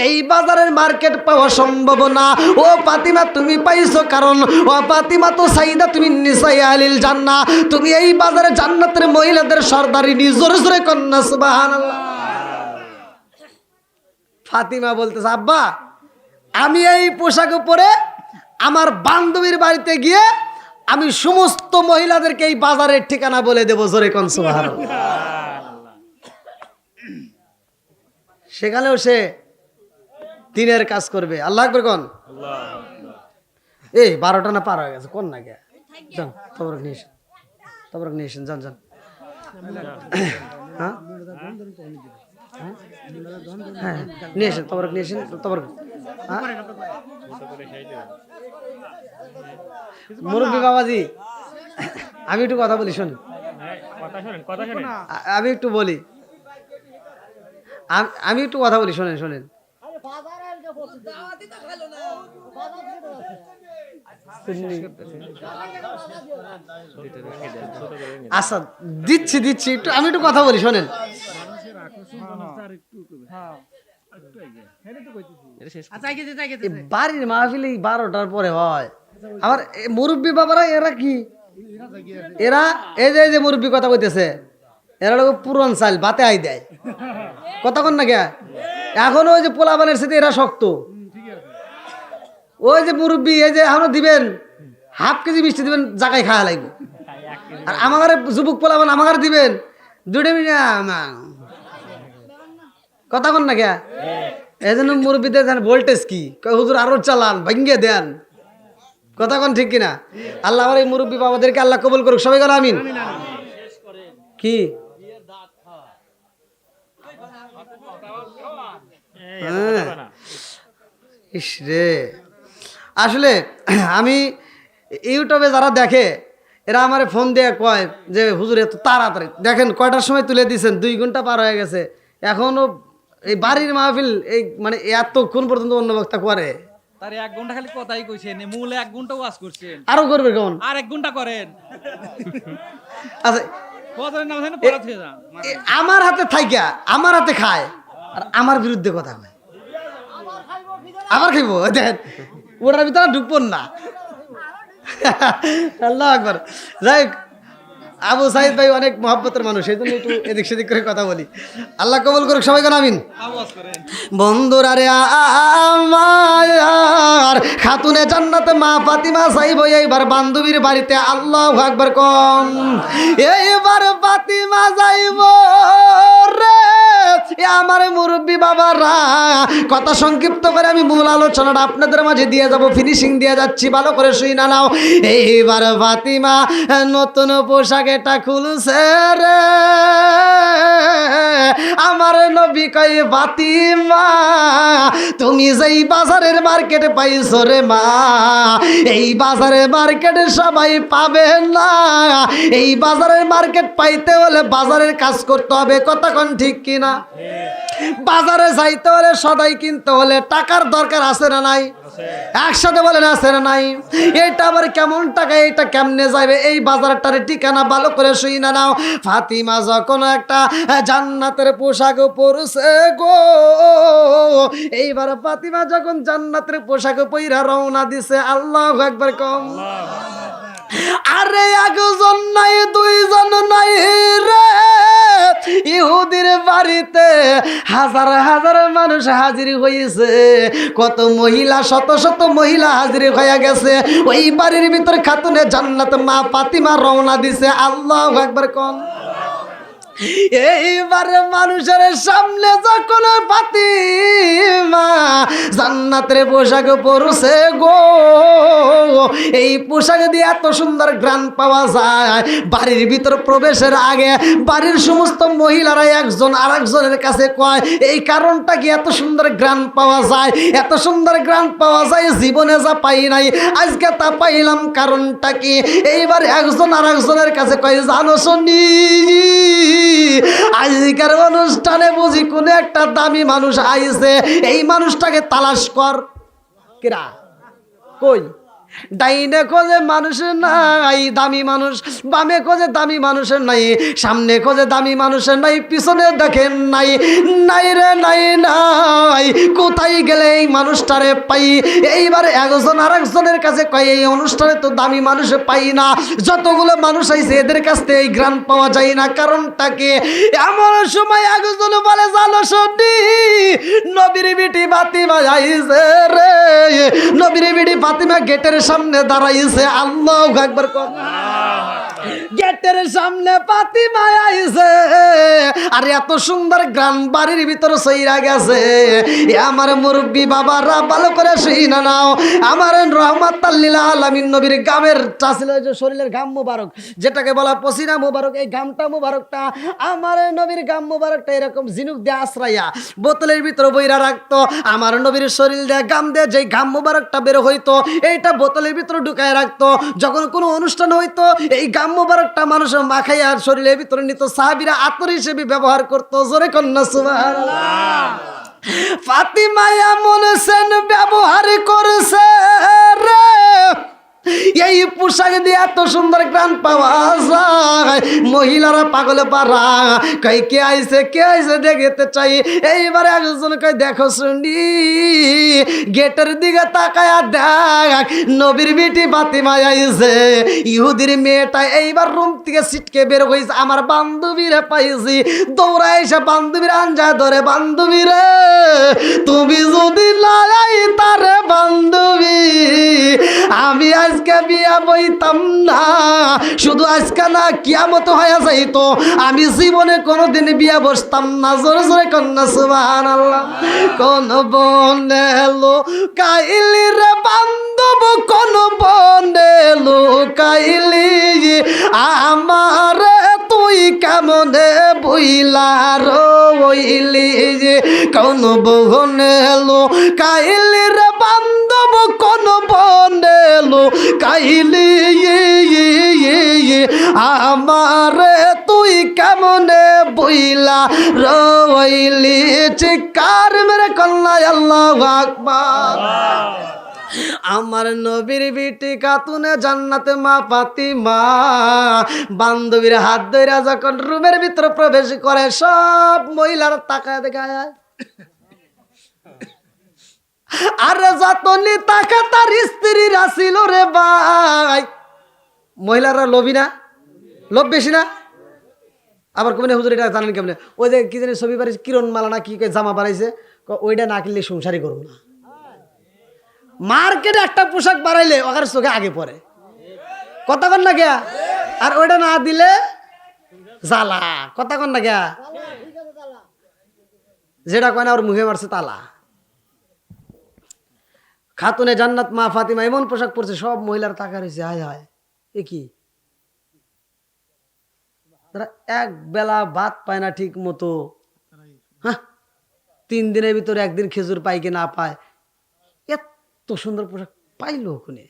এই বাজারের মার্কেট পাওয়া সম্ভব না। ও ফাতিমা তুমি পাইছো, কারণ ও ফাতিমা তো সাইদা তুমি নিসাই আলিল জান্নাহ, তুমি এই বাজারে জান্নাতের মহিলাদের সর্দারিনী। জোরে জোরে কন্যা সুবহানাল্লাহ। ফাতিমা বলতেছে আব্বা আমি এই পোশাক পরে আমার বান্ধবীর বাড়িতে গিয়ে আমি সমস্ত মহিলাদেরকে এই বাজারের ঠিকানা বলে দেবো। জোরে কোন সুবহানাল্লাহ। সেখানেও সে দিনের কাজ করবে। আল্লাহু আকবার কোন। এই 12টা না পার হয়ে গেছে কোন না গে খবর নিস তবরক নিয়ে এসেন, যান যান। হ্যাঁ হ্যাঁ নিয়ে এসেন, তবরক নিয়ে এসেন, তবরক। হ্যাঁ মুরব্বী বাবাজি, আমি একটু কথা বলি, শোন।
কথা শোনেন, কথা শোনেন।
আমি একটু বলি, আমি একটু কথা বলি, শোনেন শোনেন। আচ্ছা দিচ্ছি দিচ্ছি, একটু আমি একটু কথা বলি, শোনেন। এই বাড়ির মাহফিল এই 12টার পরে হয়। আমার মুরব্বী বাবারা এরা কি, এরা এই যে মুরব্বী কথা কইতেছে, এরা লোক পুরন চাল বাতে আই দেয়, কথা কন না কে। এখন ওই যে পোলাবানের সাথে এরা শক্ত, ওই যে মুরব্বী এই যে এখনো দিবেন হাফ কেজি মিষ্টি দিবেন, জায়গায় খাওয়া লাগবে। আর আমার যুবক পোলাবান আমার দিবেন 2 মিনিট, কথা কন না কে। এই জন্য মুরব্বীদের দেন ভোল্টেজ কি, কয় হুজুর আরো চালান, ভাঙ্গে দেন, কথা কন ঠিক কিনা। আল্লাহ আমার এই মুরব্বী বাবাদেরকে আল্লাহ কবুল করুক, সবাই গেল আমিন। কি ইস রে, আসলে আমি ইউটিউবে যারা দেখে এরা আমার ফোন দিয়ে কয় যে হুজুর এত তাড়াতাড়ি, দেখেন কয়টার সময় তুলে দিয়েছেন, 2 ঘন্টা পার হয়ে গেছে, এখনো এই বাড়ির মাহফিল এই মানে এতক্ষণ পর্যন্ত অন্য বক্তা করে।
তার 1 ঘন্টা খালি কথাই কইছেন, মূলে 1 ঘন্টা ওয়াজ করছেন,
আরো করবে কেমন,
আর 1 ঘন্টা করেন।
আচ্ছা
কথার নাম জানেন পড়া থেকে যান।
আমার হাতে থাইকা আমার হাতে খায় আর আমার বিরুদ্ধে কথা কয়, আবার খাইব, দেখেন ওটার ভিতরে ঢুকবো না। আল্লাহ আকবার। যাই হোক, আবু সাইদ ভাই অনেক মহব্বতের মানুষ, সেই জন্য একটু এদিক সেদিক করে কথা বলি। আল্লাহ কবুল করুক, সবাই কোন আমিন।
আওয়াজ করেন
বন্ধুরা রে আমার খাতুনে জান্নাতে মা ফাতিমা চাইব এইবার বান্ধবীর বাড়িতে, আল্লাহু আকবার কোন। এইবার ফাতিমা যাইব রে আমার মুরব্বী বাবারা, কথা সংক্ষিপ্ত করে আমি মূল আলোচনাটা আপনাদের মাঝে দিয়ে যাব, ফিনিশিং দিয়ে যাচ্ছি, ভালো করে শুই না নাও। এইবার ফাতিমা নতুন পোশাক এটা খুলছে রে, আমার নবী কয় ফাতিমা তুমি যেই বাজারের মার্কেটে পাইছো রে মা, এই বাজারের মার্কেটে সবাই পাবে না, এই বাজারের মার্কেট পাইতে হলে বাজারের কাজ করতে হবে, কথা কোন ঠিক কিনা। বাজারে যাইতে হলে সদাই কিনতে হলে টাকার দরকার আছে না নাই, একসাথে বলেন আছে না নাই। এটা আবার কেমন টাকা, এটা কেমনে যাবে, এই বাজারটার ঠিকানা ভালো করে শুই না নাও। ফাতিমা যখন একটা জান্নাতের পোশাক পরছে গো, এইবার ফাতিমা যখন জান্নাতের পোশাক পইরা রওনা দিছে, আল্লাহু আকবার কম। আরে 1 জন নাই 2 জন নাই রে, ইহুদির বাড়িতে হাজার হাজার মানুষ হাজির হয়েছে, কত মহিলা, শত শত মহিলা হাজির হয়ে গেছে। ওই বাড়ির ভিতর খাতুনে জান্নাত মা ফাতিমা রওনা দিছে, আল্লাহু আকবার কোন। এইবার মানুষের সামনে যখন ফাতিমা জান্নাতের পোশাক পরছে গো, এই পোশাক দিয়ে এত সুন্দর ঘ্রাণ পাওয়া যায়, বাড়ির ভিতর প্রবেশের আগে বাড়ির সমস্ত মহিলারা একজন আরেকজনের কাছে কয় এই কারণটা কি এত সুন্দর ঘ্রাণ পাওয়া যায়, এত সুন্দর ঘ্রাণ পাওয়া যায়, জীবনে যা পাই নাই আজকে তা পাইলাম, কারণটা কি। এইবার একজন আরেকজনের কাছে কয় জানো শুনি আজকের অনুষ্ঠানে বুঝি কোন একটা দামি মানুষ আইছে, এই মানুষটাকে তালাশ কর। কিরা কই, ডাইনে খোঁজে মানুষ নাই দামি মানুষ, বামে খোঁজে দামি মানুষের নাই, সামনে খোঁজে দামি মানুষের নাই, পিছনে দেখেন নাই, নাই রে নাই নাই, কোথায় গেলে এই মানুষটারে পাই। এইবার একজন আরেকজনের কাছে কয় এই অনুষ্ঠানে তো দামি মানুষ পাই না, যতগুলো মানুষ আইছে এদের কাছ থেকে এই গ্রাম পাওয়া যায় না, কারণটা কি। এমন সময় একজন বলে জানো শুনি নবীর বিটি ফাতিমা আইছে রে, নবীর বিটি ফাতিমা গেটের সামনে দাঁড়াইছে, আল্লাহু আকবার। গেটের সামনে ফাতিমা আইছে আর এত সুন্দর গ্রাম বাড়ির ভিতরে সইরা গেছে। এ আমার মুরব্বী বাবারা ভালো করে শুইনা নাও, আমার রহমাতাল লিল আলামিন নবীর গামের চাছিল যে শরীরের গাম মুবারক যেটাকে বলা পসিনা মুবারক, এই গামটা মুবারকটা আমার নবীর গাম মুবারকটা এরকম ঝিনুক দিয়ে আশ্রাইয়া বোতলের ভিতরে বইরা রাখতো। আমার নবীর শরীর দিয়ে গাম দিয়ে যেই গাম মুবারকটা বের হইতো এইটা বোতলের ভিতরে ঢুকায় রাখতো। যখন কোনো অনুষ্ঠান হইতো এই গাম মুবারকটা মানুষের মাখাইয়া শরীরের ভিতরে নিত, সাহাবীরা আতর হিসেবে ব্যবহার করতো। জোরে কন্যা সুবহানাল্লাহ। ফাতিমা এমন সেন ব্যবহার করছে রে, এই পোশাক দিয়ে এত সুন্দর গ্রান পাওয়া যায়, মহিলারা পাগলে পারা কই কে আইছে দেখতে চাই। এইবারে একজন কই দেখো শুনি, গেটের দিকে তাকায়া দেখ নবীর বিটি ফাতিমা আইছে। ইহুদির মেয়েটা এইবার রুম থেকে ছিটকে বের হইছে, আমার বান্ধবীরে পাইছি। দৌড়ায় এসে বান্ধবীর আঞ্জা ধরে, বান্ধবী রে তুমি যদি নাই তারে বান্ধবী আমি আজকে বিয়া বইতাম না, শুধু আজকে না কিয়ামত হয়ে যাইতো, আমি জীবনে কোনোদিন বিয়া বসতাম না। জোরে জোরে কন্যা সুবহানাল্লাহ। কোন বনেলো কাইলি রে বান্ধব, কোন বনেলো কাইলি আমারে তুই কেমনে বইলা রইলি, কোন বনেলো কাইলি রে বান্ধব, কোন বনেলো কাইলি আমারে তুই কেমনে বইলা রইলি। চিৎকার মেরে কন্যা আল্লাহু আকবার। আমার নবীর বিটি খাতুনে জান্নাতে মা ফাতিমা বান্ধবীর হাত ধইরা যখন রুমের ভিতরে প্রবেশ করে, সব মহিলারা তাকায় দেখায়। আরে যতনি তাকা তার স্ত্রীরা ছিল রে ভাই। মহিলারা লোভী না? লোভ বেশি না? আবার কমনে হুজুর এটা জানেন কেমনে? ওই যে কি জানি ছবি বাড়িছে কিরণ মালা না কি জামা বাড়াইছে, ওইটা না কিনলে সংসারই করুন না। মার্কেটে একটা পোশাক বাড়াইলে ওখানে চোখে আগে পড়ে, কথা কন না গিয়া। আর ওইটা না দিলে জ্বালা, কথা কন না গিয়া। যেটা কয় না ওর মুখে মারছে তালা। খাতুনে জান্নাত মা ফাতিমা এমন পোশাক পরছে, সব মহিলার তাকা রয়েছে, হায় হায় এ কি। তারা এক বেলা ভাত পায় না ঠিক মতো, হ্যাঁ 3 দিনের ভিতরে একদিন খেজুর পাই কি না পায়, এত সুন্দর পোশাক পাইলো ওখানে।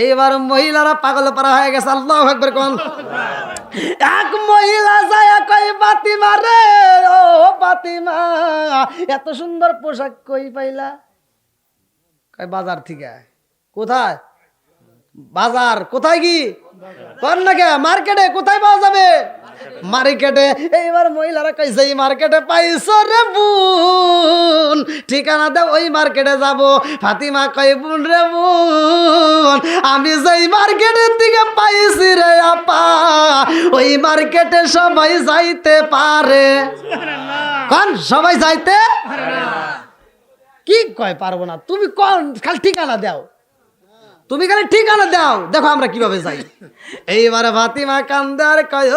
এইবার মহিলারা পাগল পারা হয়ে গেছে। আল্লাহু আকবার কোন। এক মহিলা যায় কই ফাতিমা রে, ও ফাতিমা এত সুন্দর পোশাক কই পাইলা? কয় বাজার থেকে। কোথায় বাজার? কোথায় কি কর না কে? মার্কেটে। কোথায় পাওয়া যাবে? মার্কেটে। এইবার মহিলারা কইছে এই মার্কেটে পাইছো রে বোন, ঠিকানা দাও, ওই মার্কেটে যাব। ফাতিমা কই বোন রে বোন, আমি যেই মার্কেটের দিকে পাইছি রে আপা, ওই মার্কেটে সবাই যাইতে পারে। কোন সবাই যাইতে কি কয় পারবো না? তুমি কোন খালি ঠিকানা দাও, তুমি খালি ঠিকানা দাও, দেখো আমরা কিভাবে যাই। এইবারে ফাতিমা কান্দে আর কয়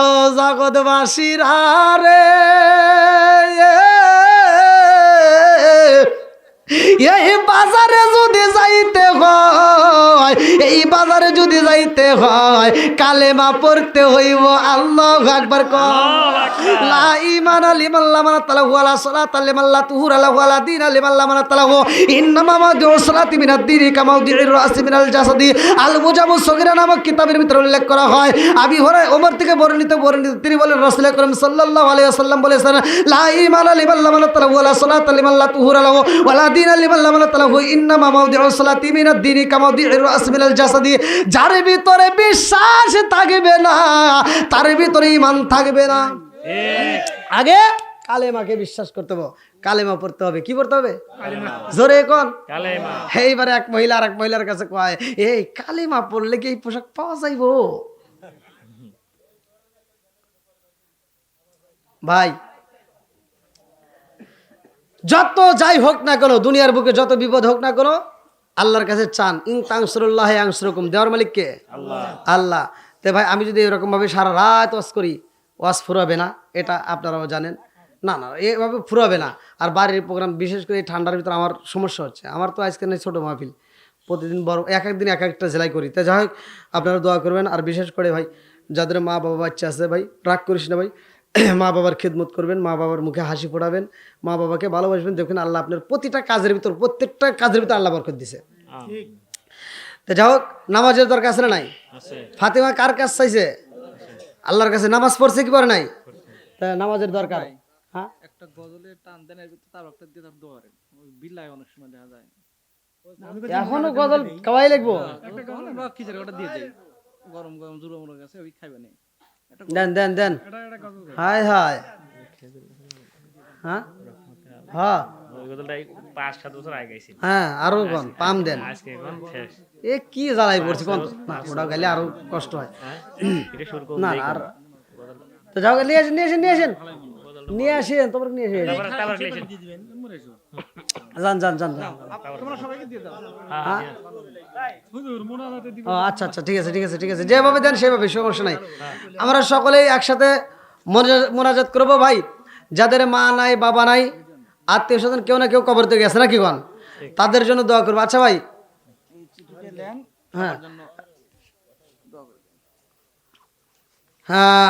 ও জগৎবাসীরা রে, এই বাজারে যদি যাইতে হয়, এই বাজারে যদি যাইতে হয় কালেমা পড়তে হইব। আল্লাহু আকবার কও। লা ঈমানা লিমান লা মানাতা লাহু ওয়ালা সালাতা লিমান লা তুহুরা লাহু ওয়ালা দীনা লিমান লা মানাতা লাহু। ইন্নামা মাউদিউ সালাতি মিনাদ দীনি কামা মাউদিউর রাসি মিনাল জাসাদি। আল মুজামু সগীরা নামক কিতাবের ভিতরে উল্লেখ করা হয়। আবি হুরায়রা ওমর থেকে বর্ণিত তিনি বলেন রাসূল আকরাম সাল্লাল্লাহু আলাইহি ওয়াসাল্লাম বলেছেন, লা ঈমানা লিমান লা মানাতা লাহু ওয়ালা সালাতা লিমান লা তুহুরা লাহু ওয়ালা দীনা লিমান লা মানাতা লাহু। ইন্নামা মাউদিউ সালাতি মিনাদ দীনি কামা মাউদিউর রাসি মিনাল জাসাদি। যার ভিতরে বিশ্বাস থাকবে না তার ভিতরে ঈমান থাকবে না। আগে কালেমাকে বিশ্বাস করতে হবে, কালেমা পড়তে হবে। কি পড়তে হবে? জোরে কোন কালেমা। এইবারে এক মহিলা আর এক মহিলার কাছে কয়, এই কালেমা পড়লে কি এই পোশাক পাওয়া যাইব? ভাই যত যাই হোক না কেন, দুনিয়ার বুকে যত বিপদ হোক না কেন, আল্লাহর কাছে চান। ইন তানসুরুল্লাহ ইয়ানসুরকুম। দেওয়ার মালিক কে? আল্লাহ। আল্লাহ। তো ভাই আমি যদি এরকমভাবে সারা রাত ওয়াজ করি, ওয়াজ ফুরাবে না, এটা আপনারাও জানেন। না না, এভাবে ফুরাবে না। আর বাড়ির প্রোগ্রাম, বিশেষ করে এই ঠান্ডার ভিতরে আমার সমস্যা হচ্ছে। আমার তো আজকে নেই ছোটো মাহফিল, প্রতিদিন বড়, এক এক দিন এক একটা জেলায় করি। তা যাই হোক, আপনারা দোয়া করবেন। আর বিশেষ করে ভাই যাদের মা বাবা বাচ্চা আছে, ভাই রাগ করিস না ভাই, মা বাবার খেদমত করবেন, মা বাবার মুখে হাসি ফোটাবেন, মা বাবাকে ভালোবাসবেন। দেখুন আল্লাহ আপনার প্রতিটা কাজের ভিতর, প্রত্যেকটা কাজের ভিতর আল্লাহ বরকত দিছে। তো যাই হোক, নামাজের দরকার আছে না নাই? ফাতেমা কার কাছে চাইছে? আল্লাহর কাছে। নামাজ পড়ছে কি পড়ে নাই? তা নামাজের দরকার। হ্যাঁ,
একটা গজলের টান দেন, এর ভিতরে তার একটা দিয়ে তার দোয়ারেন, ওই বিল্লায় অনেক সময় দেখা যায়।
এখনো গজল কাওয়াই লাগবো?
বা খিচুড়ি ওটা দিয়ে দেয়, গরম গরম জুড়ো মুড়ো গেছে, ওই খাইবে না।
দেন দেন দেন। হায় হায়। হ্যাঁ হ্যাঁ
ওই গজলটাই 5-7 বছর আগে গাইছি।
হ্যাঁ, আরো কোন পাম দেন।
আজকে এখন শেষ।
এ কি জ্বালাই পড়ছি কোন? না, ওটা গাইলে আরো কষ্ট হয়।
এটা শুরু করব
না না, আর তো যাও, নিয়ে আসেন নিয়ে আসেন নিয়ে আসেন নিয়ে আসেন, তোমরা নিয়ে আসেন।
তারপর ক্লেশন।
যান যান যান যান।
তোমরা সবাইকে দিয়ে দাও।
হ্যাঁ,
হুজুর মোনাজাতে দিবে।
ও আচ্ছা আচ্ছা, ঠিক আছে ঠিক আছে ঠিক আছে, যেভাবে দেন সেভাবে, সমস্যা নাই। আমরা সকলেই একসাথে মোনাজাত করবো ভাই। যাদের মা নাই, বাবা নাই, আত্মীয় স্বজন কেউ না কেউ কবর থেকে গেছে নাকি কোন, তাদের জন্য দোয়া করবো। আচ্ছা ভাই, হ্যাঁ হ্যাঁ।